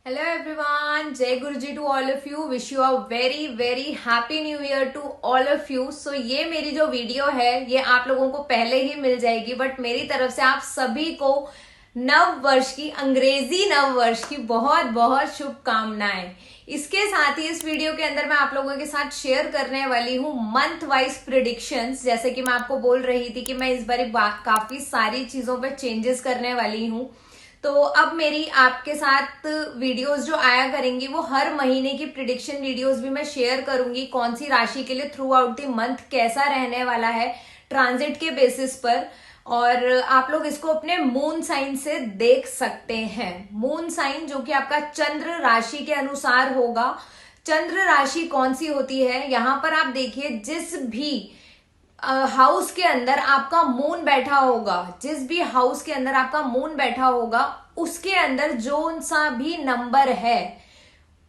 Hello everyone, जय गुरु जी to all of you. Wish you a very very happy new year to all of you. So ये मेरी जो video है ये आप लोगों को पहले ही मिल जाएगी, बट मेरी तरफ से आप सभी को नव वर्ष की, अंग्रेजी नव वर्ष की बहुत बहुत शुभकामनाएं। इसके साथ ही इस वीडियो के अंदर मैं आप लोगों के साथ शेयर करने वाली हूँ मंथ वाइज प्रिडिक्शंस। जैसे कि मैं आपको बोल रही थी कि मैं इस बार काफी सारी चीजों पर चेंजेस करने वाली हूँ। तो अब मेरी आपके साथ वीडियोस जो आया करेंगी वो हर महीने की प्रिडिक्शन वीडियोस भी मैं शेयर करूंगी। कौन सी राशि के लिए थ्रू आउट द मंथ कैसा रहने वाला है ट्रांजिट के बेसिस पर, और आप लोग इसको अपने मून साइन से देख सकते हैं। मून साइन जो कि आपका चंद्र राशि के अनुसार होगा। चंद्र राशि कौन सी होती है, यहां पर आप देखिए, जिस भी हाउस के अंदर आपका मून बैठा होगा, जिस भी हाउस के अंदर आपका मून बैठा होगा, उसके अंदर जो सा भी नंबर है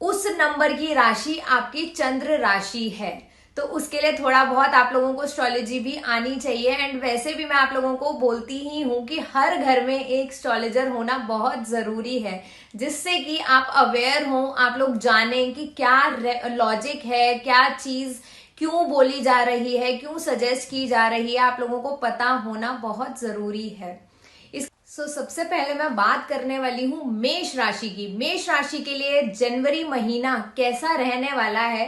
उस नंबर की राशि आपकी चंद्र राशि है। तो उसके लिए थोड़ा बहुत आप लोगों को एस्ट्रोलॉजी भी आनी चाहिए। एंड वैसे भी मैं आप लोगों को बोलती ही हूं कि हर घर में एक एस्ट्रोलॉजर होना बहुत जरूरी है, जिससे कि आप अवेयर हो, आप लोग जानें कि क्या लॉजिक है, क्या चीज क्यों बोली जा रही है, क्यों सजेस्ट की जा रही है, आप लोगों को पता होना बहुत जरूरी है। सबसे पहले मैं बात करने वाली हूं मेष राशि की। मेष राशि के लिए जनवरी महीना कैसा रहने वाला है?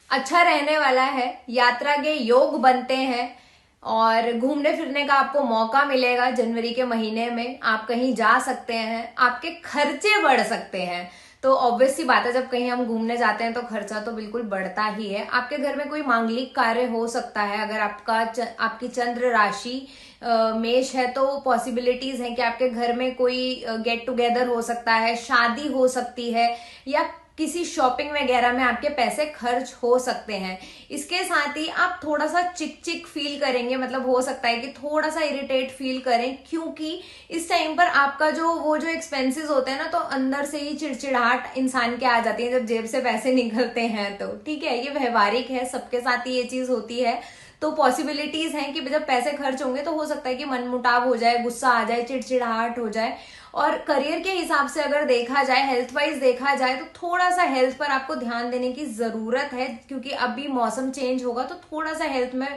अच्छा रहने वाला है। यात्रा के योग बनते हैं और घूमने फिरने का आपको मौका मिलेगा। जनवरी के महीने में आप कहीं जा सकते हैं, आपके खर्चे बढ़ सकते हैं। तो ऑब्वियस सी बात है, जब कहीं हम घूमने जाते हैं तो खर्चा तो बिल्कुल बढ़ता ही है। आपके घर में कोई मांगलिक कार्य हो सकता है। अगर आपकी चंद्र राशि मेष है तो पॉसिबिलिटीज है कि आपके घर में कोई गेट टुगेदर हो सकता है, शादी हो सकती है, या किसी शॉपिंग वगैरह में आपके पैसे खर्च हो सकते हैं। इसके साथ ही आप थोड़ा सा चिक चिक फील करेंगे, मतलब हो सकता है कि थोड़ा सा इरिटेट फील करें, क्योंकि इस टाइम पर आपका जो एक्सपेंसेस होते हैं ना, तो अंदर से ही चिड़चिड़ाहट इंसान के आ जाती है जब जेब से पैसे निकलते हैं। तो ठीक है, ये व्यवहारिक है, सबके साथ ही ये चीज होती है। तो पॉसिबिलिटीज हैं कि जब पैसे खर्च होंगे तो हो सकता है कि मनमुटाव हो जाए, गुस्सा आ जाए, चिड़चिड़ाहट हो जाए। और करियर के हिसाब से अगर देखा जाए, हेल्थ वाइज देखा जाए, तो थोड़ा सा हेल्थ पर आपको ध्यान देने की जरूरत है, क्योंकि अभी मौसम चेंज होगा तो थोड़ा सा हेल्थ में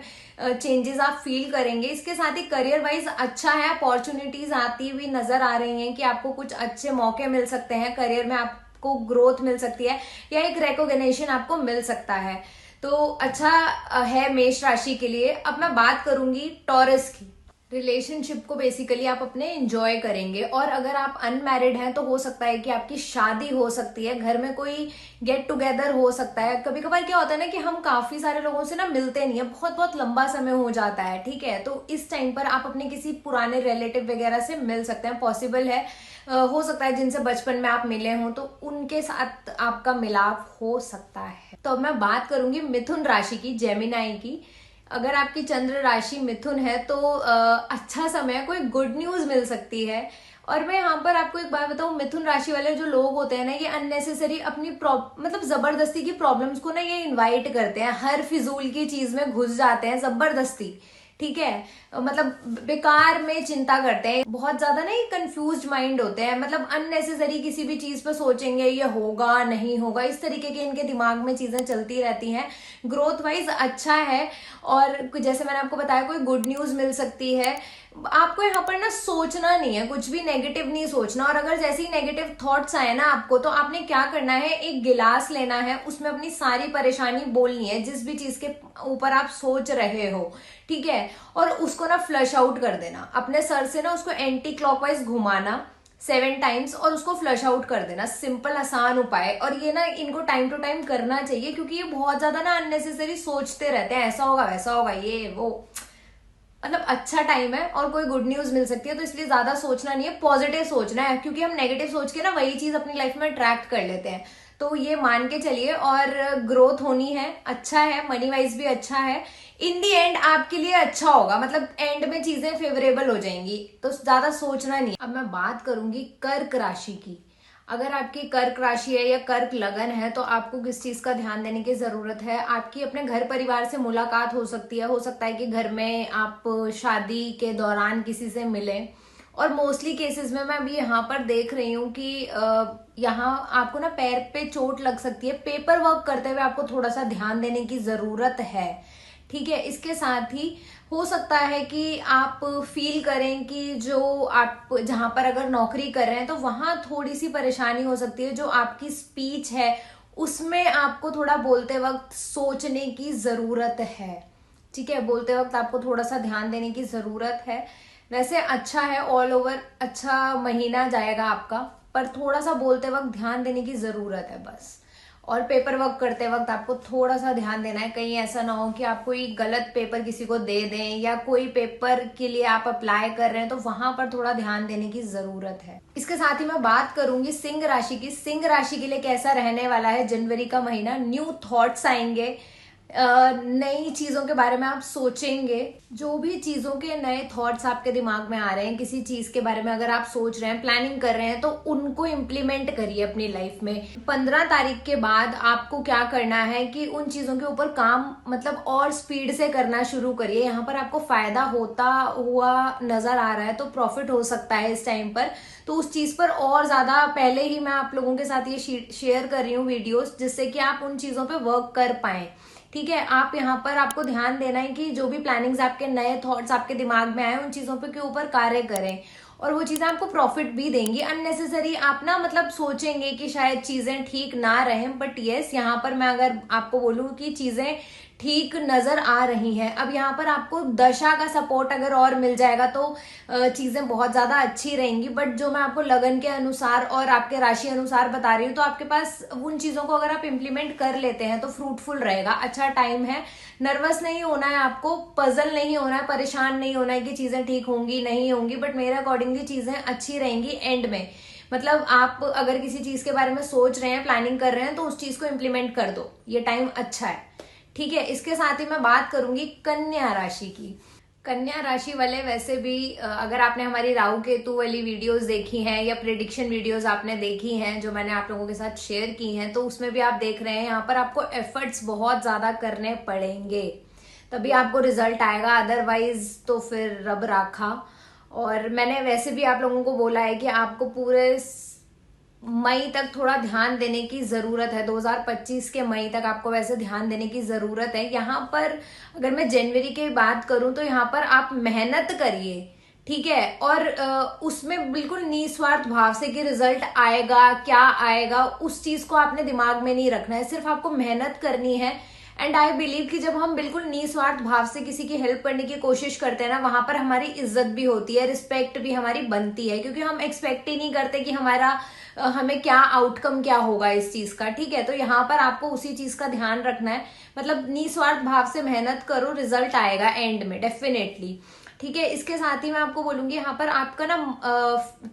चेंजेस आप फील करेंगे। इसके साथ ही करियर वाइज अच्छा है, अपॉर्चुनिटीज आती हुई नजर आ रही हैं कि आपको कुछ अच्छे मौके मिल सकते हैं करियर में, आपको ग्रोथ मिल सकती है या एक रिकॉग्निशन आपको मिल सकता है। तो अच्छा है मेष राशि के लिए। अब मैं बात करूंगी टॉरस की। रिलेशनशिप को बेसिकली आप अपने एंजॉय करेंगे, और अगर आप अनमैरिड हैं तो हो सकता है कि आपकी शादी हो सकती है, घर में कोई गेट टुगेदर हो सकता है। कभी कभार क्या होता है ना कि हम काफी सारे लोगों से ना मिलते नहीं है, बहुत बहुत लंबा समय हो जाता है, ठीक है। तो इस टाइम पर आप अपने किसी पुराने रिलेटिव वगैरह से मिल सकते हैं, पॉसिबल है। हो सकता है जिनसे बचपन में आप मिले हों तो उनके साथ आपका मिलाप हो सकता है। तो अब मैं बात करूंगी मिथुन राशि की, जेमिनाई की। अगर आपकी चंद्र राशि मिथुन है तो अच्छा समय, कोई गुड न्यूज मिल सकती है। और मैं यहाँ पर आपको एक बात बताऊं, मिथुन राशि वाले जो लोग होते हैं ना, ये अननेसेसरी अपनी मतलब जबरदस्ती की प्रॉब्लम्स को ना ये इनवाइट करते हैं, हर फिजूल की चीज में घुस जाते हैं जबरदस्ती, ठीक है। मतलब बेकार में चिंता करते हैं, बहुत ज्यादा ना ये कंफ्यूज माइंड होते हैं, मतलब अननेसेसरी किसी भी चीज पर सोचेंगे ये होगा नहीं होगा, इस तरीके के इनके दिमाग में चीजें चलती रहती हैं। ग्रोथ वाइज अच्छा है, और जैसे मैंने आपको बताया कोई गुड न्यूज मिल सकती है। आपको यहाँ पर ना सोचना नहीं है, कुछ भी नेगेटिव नहीं सोचना। और अगर जैसे ही नेगेटिव थॉट्स आए ना आपको, तो आपने क्या करना है, एक गिलास लेना है, उसमें अपनी सारी परेशानी बोलनी है, जिस भी चीज के ऊपर आप सोच रहे हो, ठीक है। और उसको ना फ्लश आउट कर देना अपने सर से, ना उसको एंटी क्लॉकवाइज घुमाना 7 टाइम्स और उसको फ्लश आउट कर देना। सिंपल आसान उपाय, और ये ना इनको टाइम टू टाइम करना चाहिए, क्योंकि ये बहुत ज्यादा ना अननेसेसरी सोचते रहते हैं, ऐसा होगा वैसा होगा ये वो। मतलब अच्छा टाइम है और कोई गुड न्यूज मिल सकती है, तो इसलिए ज्यादा सोचना नहीं है, पॉजिटिव सोचना है, क्योंकि हम नेगेटिव सोच के ना वही चीज अपनी लाइफ में अट्रैक्ट कर लेते हैं। तो ये मान के चलिए, और ग्रोथ होनी है, अच्छा है, मनी वाइज भी अच्छा है। इन दी एंड आपके लिए अच्छा होगा, मतलब एंड में चीजें फेवरेबल हो जाएंगी, तो ज्यादा सोचना नहीं। अब मैं बात करूंगी कर्क राशि की। अगर आपकी कर्क राशि है या कर्क लगन है तो आपको किस चीज का ध्यान देने की जरूरत है। आपकी अपने घर परिवार से मुलाकात हो सकती है, हो सकता है कि घर में आप शादी के दौरान किसी से मिलें, और मोस्टली केसेस में मैं अभी यहाँ पर देख रही हूँ कि यहाँ आपको ना पैर पे चोट लग सकती है। पेपर वर्क करते हुए आपको थोड़ा सा ध्यान देने की जरूरत है, ठीक है। इसके साथ ही हो सकता है कि आप फील करें कि जो आप जहां पर अगर नौकरी कर रहे हैं तो वहां थोड़ी सी परेशानी हो सकती है। जो आपकी स्पीच है उसमें आपको थोड़ा बोलते वक्त सोचने की जरूरत है, ठीक है। बोलते वक्त आपको थोड़ा सा ध्यान देने की जरूरत है। वैसे अच्छा है, ऑल ओवर अच्छा महीना जाएगा आपका, पर थोड़ा सा बोलते वक्त ध्यान देने की जरूरत है बस। और पेपर वर्क करते वक्त आपको थोड़ा सा ध्यान देना है, कहीं ऐसा ना हो कि आप कोई गलत पेपर किसी को दे दें, या कोई पेपर के लिए आप अप्लाई कर रहे हैं तो वहां पर थोड़ा ध्यान देने की जरूरत है। इसके साथ ही मैं बात करूंगी सिंह राशि की। सिंह राशि के लिए कैसा रहने वाला है जनवरी का महीना। न्यू थॉट्स आएंगे, नई चीजों के बारे में आप सोचेंगे। जो भी चीजों के नए थॉट्स आपके दिमाग में आ रहे हैं, किसी चीज के बारे में अगर आप सोच रहे हैं, प्लानिंग कर रहे हैं, तो उनको इम्प्लीमेंट करिए अपनी लाइफ में। 15 तारीख के बाद आपको क्या करना है कि उन चीजों के ऊपर काम मतलब और स्पीड से करना शुरू करिए। यहाँ पर आपको फायदा होता हुआ नजर आ रहा है, तो प्रॉफिट हो सकता है इस टाइम पर। तो उस चीज पर और ज्यादा पहले ही मैं आप लोगों के साथ ये शेयर कर रही हूँ वीडियोस, जिससे कि आप उन चीजों पे वर्क कर पाए, ठीक है। आप यहाँ पर आपको ध्यान देना है कि जो भी प्लानिंग्स आपके नए थॉट्स आपके दिमाग में आए उन चीजों पे के ऊपर कार्य करें, और वो चीजें आपको प्रॉफिट भी देंगी। अननेसेसरी आप ना मतलब सोचेंगे कि शायद चीजें ठीक ना रहें, बट यस यहाँ पर मैं अगर आपको बोलूँ कि चीजें ठीक नजर आ रही हैं। अब यहाँ पर आपको दशा का सपोर्ट अगर और मिल जाएगा तो चीजें बहुत ज्यादा अच्छी रहेंगी। बट जो मैं आपको लगन के अनुसार और आपके राशि अनुसार बता रही हूँ, तो आपके पास उन चीजों को अगर आप इम्प्लीमेंट कर लेते हैं तो फ्रूटफुल रहेगा। अच्छा टाइम है, नर्वस नहीं होना है आपको, पजल नहीं होना है, परेशान नहीं होना है कि चीजें ठीक होंगी नहीं होंगी। बट मेरे अकॉर्डिंगली चीजें अच्छी रहेंगी एंड में। मतलब आप अगर किसी चीज के बारे में सोच रहे हैं, प्लानिंग कर रहे हैं, तो उस चीज को इम्प्लीमेंट कर दो, ये टाइम अच्छा है, ठीक है। इसके साथ ही मैं बात करूंगी कन्या राशि की। कन्या राशि वाले वैसे भी अगर आपने हमारी राहु केतु वाली वीडियोस देखी हैं या प्रिडिक्शन वीडियोस आपने देखी हैं जो मैंने आप लोगों के साथ शेयर की हैं, तो उसमें भी आप देख रहे हैं यहाँ पर आपको एफर्ट्स बहुत ज्यादा करने पड़ेंगे, तभी आपको रिजल्ट आएगा। अदरवाइज तो फिर रब राखा। और मैंने वैसे भी आप लोगों को बोला है कि आपको पूरे मई तक थोड़ा ध्यान देने की जरूरत है। 2025 के मई तक आपको वैसे ध्यान देने की जरूरत है। यहाँ पर अगर मैं जनवरी की बात करूं तो यहाँ पर आप मेहनत करिए, ठीक है। और उसमें बिल्कुल निस्वार्थ भाव से कि रिजल्ट आएगा क्या आएगा उस चीज को आपने दिमाग में नहीं रखना है, सिर्फ आपको मेहनत करनी है। एंड आई बिलीव कि जब हम बिल्कुल निस्वार्थ भाव से किसी की हेल्प करने की कोशिश करते हैं ना, वहां पर हमारी इज्जत भी होती है, रिस्पेक्ट भी हमारी बनती है, क्योंकि हम एक्सपेक्ट ही नहीं करते कि हमें क्या आउटकम क्या होगा इस चीज का, ठीक है। तो यहाँ पर आपको उसी चीज का ध्यान रखना है। मतलब निस्वार्थ भाव से मेहनत करो, रिजल्ट आएगा एंड में डेफिनेटली, ठीक है। इसके साथ ही मैं आपको बोलूंगी यहाँ पर आपका ना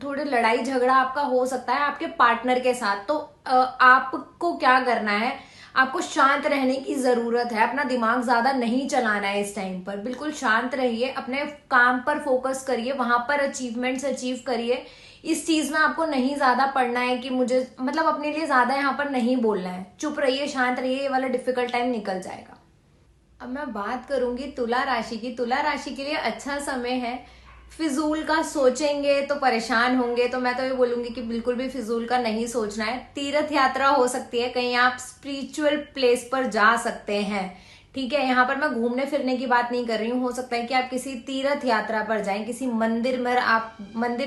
थोड़े लड़ाई झगड़ा आपका हो सकता है आपके पार्टनर के साथ। तो आपको क्या करना है, आपको शांत रहने की जरूरत है। अपना दिमाग ज्यादा नहीं चलाना है इस टाइम पर, बिल्कुल शांत रहिए, अपने काम पर फोकस करिए, वहां पर अचीवमेंट्स अचीव करिए। इस चीज में आपको नहीं ज्यादा पढ़ना है कि मुझे मतलब अपने लिए ज्यादा यहाँ पर नहीं बोलना है। चुप रहिए, शांत रहिए, ये वाला डिफिकल्ट टाइम निकल जाएगा। अब मैं बात करूंगी तुला राशि की। तुला राशि के लिए अच्छा समय है। फिजूल का सोचेंगे तो परेशान होंगे, तो मैं तो ये बोलूंगी कि बिल्कुल भी फिजूल का नहीं सोचना है। तीर्थ यात्रा हो सकती है, कहीं आप स्पिरिचुअल प्लेस पर जा सकते हैं, ठीक है। यहाँ पर मैं घूमने फिरने की बात नहीं कर रही हूँ। हो सकता है कि आप किसी तीर्थ यात्रा पर जाएं, किसी मंदिर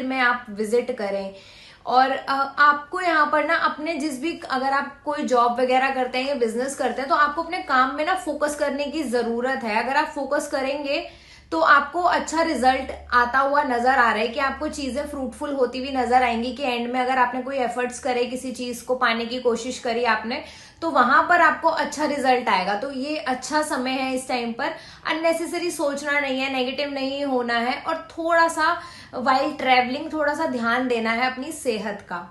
में आप विजिट करें। और आपको यहाँ पर ना अपने जिस भी अगर आप कोई जॉब वगैरह करते हैं या बिजनेस करते हैं, तो आपको अपने काम में ना फोकस करने की जरूरत है। अगर आप फोकस करेंगे तो आपको अच्छा रिजल्ट आता हुआ नजर आ रहा है, कि आपको चीजें फ्रूटफुल होती हुई नजर आएंगी, कि एंड में अगर आपने कोई एफर्ट्स करे, किसी चीज को पाने की कोशिश करी आपने, तो वहां पर आपको अच्छा रिजल्ट आएगा। तो ये अच्छा समय है इस टाइम पर। अननेसेसरी सोचना नहीं है, नेगेटिव नहीं होना है, और थोड़ा सा वाइल ट्रेवलिंग थोड़ा सा ध्यान देना है अपनी सेहत का।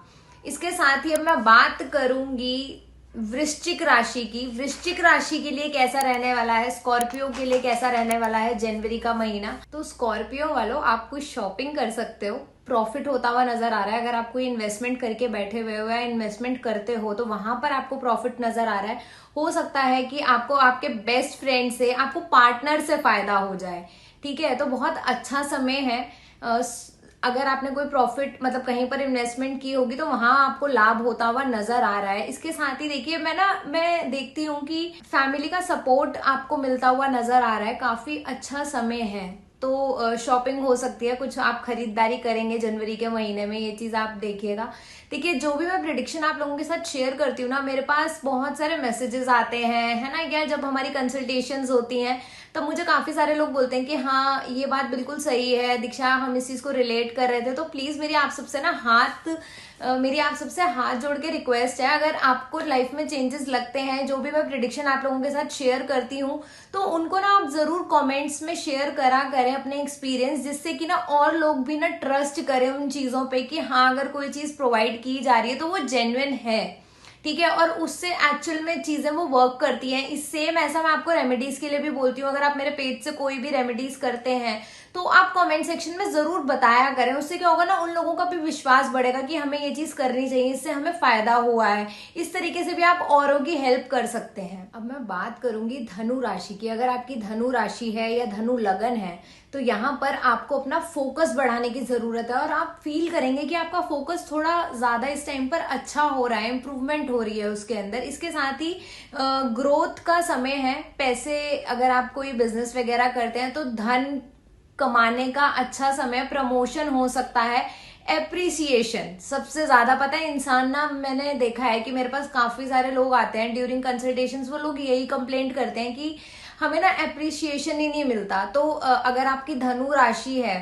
इसके साथ ही अब मैं बात करूंगी वृश्चिक राशि की। वृश्चिक राशि के लिए कैसा रहने वाला है, स्कॉर्पियो के लिए कैसा रहने वाला है जनवरी का महीना। तो स्कॉर्पियो वालों, आप कुछ शॉपिंग कर सकते हो, प्रॉफिट होता हुआ नजर आ रहा है। अगर आप कोई इन्वेस्टमेंट करके बैठे हुए हो या इन्वेस्टमेंट करते हो तो वहां पर आपको प्रॉफिट नजर आ रहा है। हो सकता है कि आपको आपके बेस्ट फ्रेंड से, आपको पार्टनर से फायदा हो जाए, ठीक है। तो बहुत अच्छा समय है। अगर आपने कोई प्रॉफिट मतलब कहीं पर इन्वेस्टमेंट की होगी तो वहां आपको लाभ होता हुआ नजर आ रहा है। इसके साथ ही देखिए मैं देखती हूँ कि फैमिली का सपोर्ट आपको मिलता हुआ नजर आ रहा है, काफी अच्छा समय है। तो शॉपिंग हो सकती है, कुछ आप खरीदारी करेंगे जनवरी के महीने में, ये चीज आप देखिएगा। देखिए जो भी मैं प्रिडिक्शन आप लोगों के साथ शेयर करती हूँ ना, मेरे पास बहुत सारे मैसेजेस आते हैं, है ना, या जब हमारी कंसल्टेशंस होती हैं तब मुझे काफी सारे लोग बोलते हैं कि हाँ ये बात बिल्कुल सही है दीक्षा, हम इस चीज को रिलेट कर रहे थे। तो प्लीज मेरी आप सबसे हाथ जोड़ के रिक्वेस्ट है, अगर आपको लाइफ में चेंजेस लगते हैं, जो भी मैं प्रिडिक्शन आप लोगों के साथ शेयर करती हूँ, तो उनको ना आप जरूर कमेंट्स में शेयर करा करें अपने एक्सपीरियंस, जिससे कि ना और लोग भी ना ट्रस्ट करें उन चीजों पे कि हाँ अगर कोई चीज प्रोवाइड की जा रही है तो वो जेन्युइन है, ठीक है, और उससे एक्चुअल में चीजें वो वर्क करती हैं। इस सेम ऐसा मैं आपको रेमेडीज के लिए भी बोलती हूँ, अगर आप मेरे पेज से कोई भी रेमेडीज करते हैं तो आप कमेंट सेक्शन में जरूर बताया करें। उससे क्या होगा ना, उन लोगों का भी विश्वास बढ़ेगा कि हमें ये चीज करनी चाहिए, इससे हमें फायदा हुआ है। इस तरीके से भी आप औरों की हेल्प कर सकते हैं। अब मैं बात करूंगी धनु राशि की। अगर आपकी धनु राशि है या धनु लगन है तो यहाँ पर आपको अपना फोकस बढ़ाने की जरूरत है, और आप फील करेंगे कि आपका फोकस थोड़ा ज्यादा इस टाइम पर अच्छा हो रहा है, इंप्रूवमेंट हो रही है उसके अंदर। इसके साथ ही ग्रोथ का समय है। पैसे, अगर आप कोई बिजनेस वगैरह करते हैं तो धन कमाने का अच्छा समय, प्रमोशन हो सकता है, एप्रिसिएशन सबसे ज्यादा। पता है इंसान ना, मैंने देखा है कि मेरे पास काफी सारे लोग आते हैं ड्यूरिंग कंसल्टेशंस, वो लोग यही कंप्लेंट करते हैं कि हमें ना एप्रिसिएशन ही नहीं मिलता। तो अगर आपकी धनु राशि है,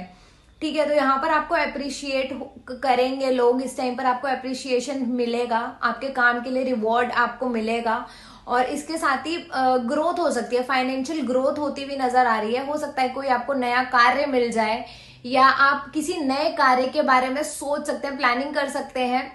ठीक है, तो यहाँ पर आपको अप्रिशिएट करेंगे लोग, इस टाइम पर आपको अप्रिशिएशन मिलेगा, आपके काम के लिए रिवॉर्ड आपको मिलेगा। और इसके साथ ही ग्रोथ हो सकती है, फाइनेंशियल ग्रोथ होती हुई नजर आ रही है। हो सकता है कोई आपको नया कार्य मिल जाए, या आप किसी नए कार्य के बारे में सोच सकते हैं, प्लानिंग कर सकते हैं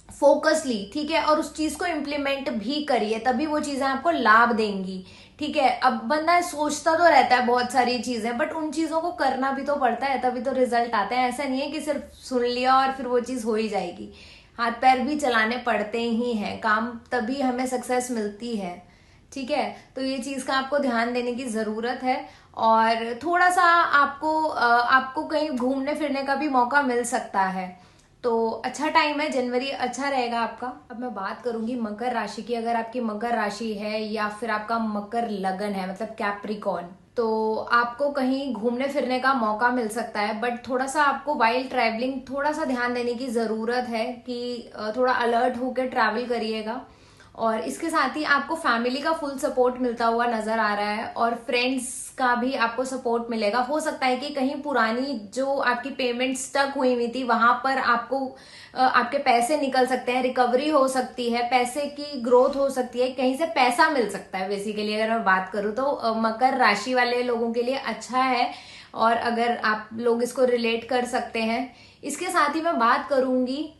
फोकसली, ठीक है, और उस चीज को इम्प्लीमेंट भी करिए, तभी वो चीजें आपको लाभ देंगी, ठीक है। अब बंदा सोचता तो रहता है बहुत सारी चीजें, बट उन चीजों को करना भी तो पड़ता है, तभी तो रिजल्ट आते हैं। ऐसा नहीं है कि सिर्फ सुन लिया और फिर वो चीज हो ही जाएगी, हाथ पैर भी चलाने पड़ते ही हैं, काम तभी हमें सक्सेस मिलती है, ठीक है। तो ये चीज का आपको ध्यान देने की जरूरत है। और थोड़ा सा आपको कहीं घूमने फिरने का भी मौका मिल सकता है, तो अच्छा टाइम है, जनवरी अच्छा रहेगा आपका। अब मैं बात करूंगी मकर राशि की। अगर आपकी मकर राशि है या फिर आपका मकर लगन है, मतलब कैप्रिकॉर्न, तो आपको कहीं घूमने फिरने का मौका मिल सकता है, बट थोड़ा सा आपको वाइल ट्रैवलिंग थोड़ा सा ध्यान देने की जरूरत है कि थोड़ा अलर्ट होकर ट्रैवल करिएगा। और इसके साथ ही आपको फैमिली का फुल सपोर्ट मिलता हुआ नजर आ रहा है, और फ्रेंड्स का भी आपको सपोर्ट मिलेगा। हो सकता है कि कहीं पुरानी जो आपकी पेमेंट स्टक हुई थी वहां पर आपको आपके पैसे निकल सकते हैं, रिकवरी हो सकती है, पैसे की ग्रोथ हो सकती है, कहीं से पैसा मिल सकता है। बेसिकली अगर मैं बात करूं तो मकर राशि वाले लोगों के लिए अच्छा है, और अगर आप लोग इसको रिलेट कर सकते हैं। इसके साथ ही मैं बात करूंगी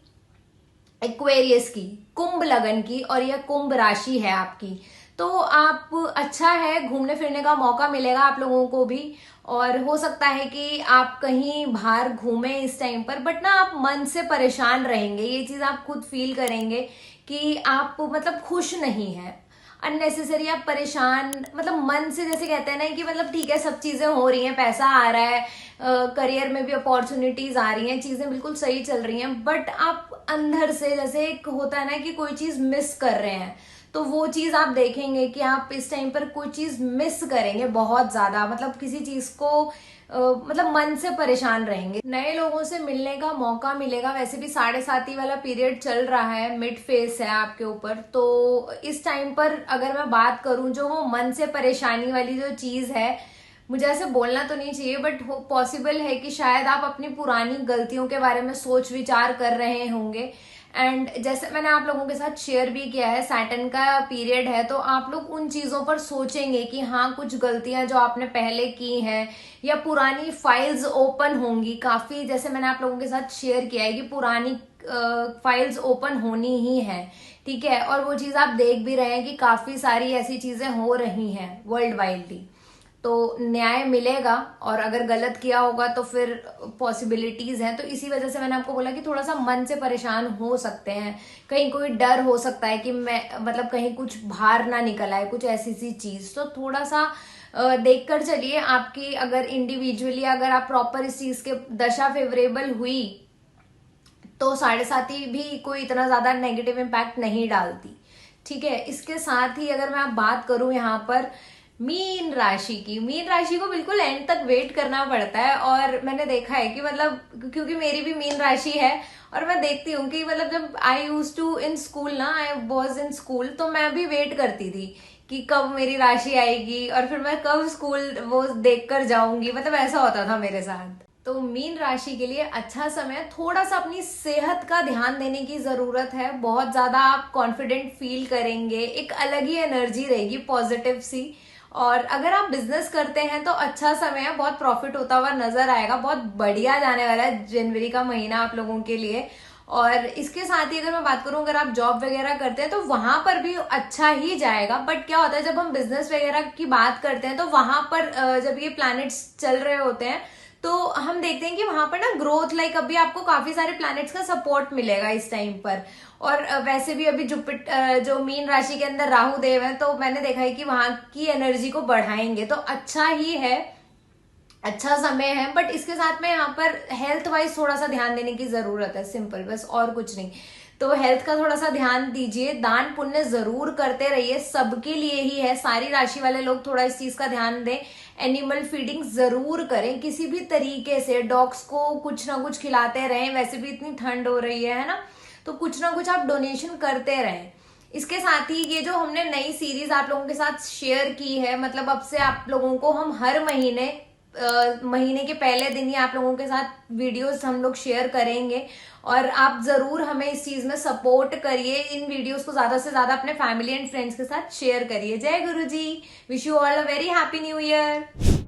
एक्वेरियस की, कुंभ लगन की, और यह कुंभ राशि है आपकी। तो आप अच्छा है, घूमने फिरने का मौका मिलेगा आप लोगों को भी, और हो सकता है कि आप कहीं बाहर घूमें इस टाइम पर, बट ना आप मन से परेशान रहेंगे, ये चीज आप खुद फील करेंगे कि आप मतलब खुश नहीं है, अननेसेसरी आप परेशान, मतलब मन से, जैसे कहते हैं ना कि मतलब ठीक है सब चीजें हो रही हैं, पैसा आ रहा है, करियर में भी अपॉर्चुनिटीज आ रही हैं, चीजें बिल्कुल सही चल रही हैं, बट आप अंदर से जैसे एक होता है ना कि कोई चीज मिस कर रहे हैं, तो वो चीज आप देखेंगे कि आप इस टाइम पर कोई चीज मिस करेंगे बहुत ज्यादा, मतलब किसी चीज को मतलब मन से परेशान रहेंगे। नए लोगों से मिलने का मौका मिलेगा। वैसे भी 7.5 वाला पीरियड चल रहा है, मिड फेस है आपके ऊपर, तो इस टाइम पर अगर मैं बात करूं, जो वो मन से परेशानी वाली जो चीज है, मुझे ऐसे बोलना तो नहीं चाहिए बट पॉसिबल है कि शायद आप अपनी पुरानी गलतियों के बारे में सोच विचार कर रहे होंगे। एंड जैसे मैंने आप लोगों के साथ शेयर भी किया है, सैटर्न का पीरियड है, तो आप लोग उन चीजों पर सोचेंगे कि हाँ कुछ गलतियां जो आपने पहले की हैं, या पुरानी फाइल्स ओपन होंगी काफी। जैसे मैंने आप लोगों के साथ शेयर किया है कि पुरानी फाइल्स ओपन होनी ही है, ठीक है, और वो चीज आप देख भी रहे हैं कि काफी सारी ऐसी चीजें हो रही हैं वर्ल्ड वाइडली, तो न्याय मिलेगा। और अगर गलत किया होगा तो फिर पॉसिबिलिटीज हैं, तो इसी वजह से मैंने आपको बोला कि थोड़ा सा मन से परेशान हो सकते हैं, कहीं कोई डर हो सकता है कि मैं मतलब कहीं कुछ बाहर ना निकल आए, कुछ ऐसी सी चीज, तो थोड़ा सा देख कर चलिए आपकी अगर इंडिविजुअली अगर आप प्रॉपर इस चीज के दशा फेवरेबल हुई तो 7.5 भी कोई इतना ज्यादा नेगेटिव इम्पैक्ट नहीं डालती। ठीक है, इसके साथ ही अगर मैं आप बात करूं यहाँ पर मीन राशि की, मीन राशि को बिल्कुल एंड तक वेट करना पड़ता है। और मैंने देखा है कि मतलब क्योंकि मेरी भी मीन राशि है और मैं देखती हूँ कि मतलब जब आई यूज टू इन स्कूल ना, आई वॉज इन स्कूल, तो मैं भी वेट करती थी कि कब मेरी राशि आएगी और फिर मैं कब स्कूल वो देख कर जाऊंगी, मतलब ऐसा होता था मेरे साथ। तो मीन राशि के लिए अच्छा समय, थोड़ा सा अपनी सेहत का ध्यान देने की जरूरत है। बहुत ज्यादा आप कॉन्फिडेंट फील करेंगे, एक अलग ही एनर्जी रहेगी पॉजिटिव सी। और अगर आप बिजनेस करते हैं तो अच्छा समय है, बहुत प्रॉफिट होता हुआ नजर आएगा, बहुत बढ़िया जाने वाला है जनवरी का महीना आप लोगों के लिए। और इसके साथ ही अगर मैं बात करूं, अगर आप जॉब वगैरह करते हैं तो वहां पर भी अच्छा ही जाएगा। बट क्या होता है जब हम बिजनेस वगैरह की बात करते हैं तो वहां पर जब ये प्लैनेट्स चल रहे होते हैं तो हम देखते हैं कि वहां पर ना ग्रोथ, लाइक अभी आपको काफी सारे प्लैनेट्स का सपोर्ट मिलेगा इस टाइम पर। और वैसे भी अभी जुपिटर जो मीन राशि के अंदर राहु देव है, तो मैंने देखा है कि वहां की एनर्जी को बढ़ाएंगे, तो अच्छा ही है, अच्छा समय है। बट इसके साथ में यहाँ पर हेल्थ वाइज थोड़ा सा ध्यान देने की जरूरत है, सिंपल, बस और कुछ नहीं। तो हेल्थ का थोड़ा सा ध्यान दीजिए, दान पुण्य जरूर करते रहिए, सबके लिए ही है, सारी राशि वाले लोग थोड़ा इस चीज का ध्यान दें। एनिमल फीडिंग जरूर करें किसी भी तरीके से, डॉग्स को कुछ ना कुछ खिलाते रहें, वैसे भी इतनी ठंड हो रही है ना, तो कुछ ना कुछ आप डोनेशन करते रहें। इसके साथ ही ये जो हमने नई सीरीज आप लोगों के साथ शेयर की है, मतलब अब से आप लोगों को हम हर महीने के पहले दिन ही आप लोगों के साथ वीडियोस हम लोग शेयर करेंगे। और आप जरूर हमें इस चीज में सपोर्ट करिए, इन वीडियोस को ज्यादा से ज्यादा अपने फैमिली एंड फ्रेंड्स के साथ शेयर करिए। जय गुरु जी, wish you all a very happy new year.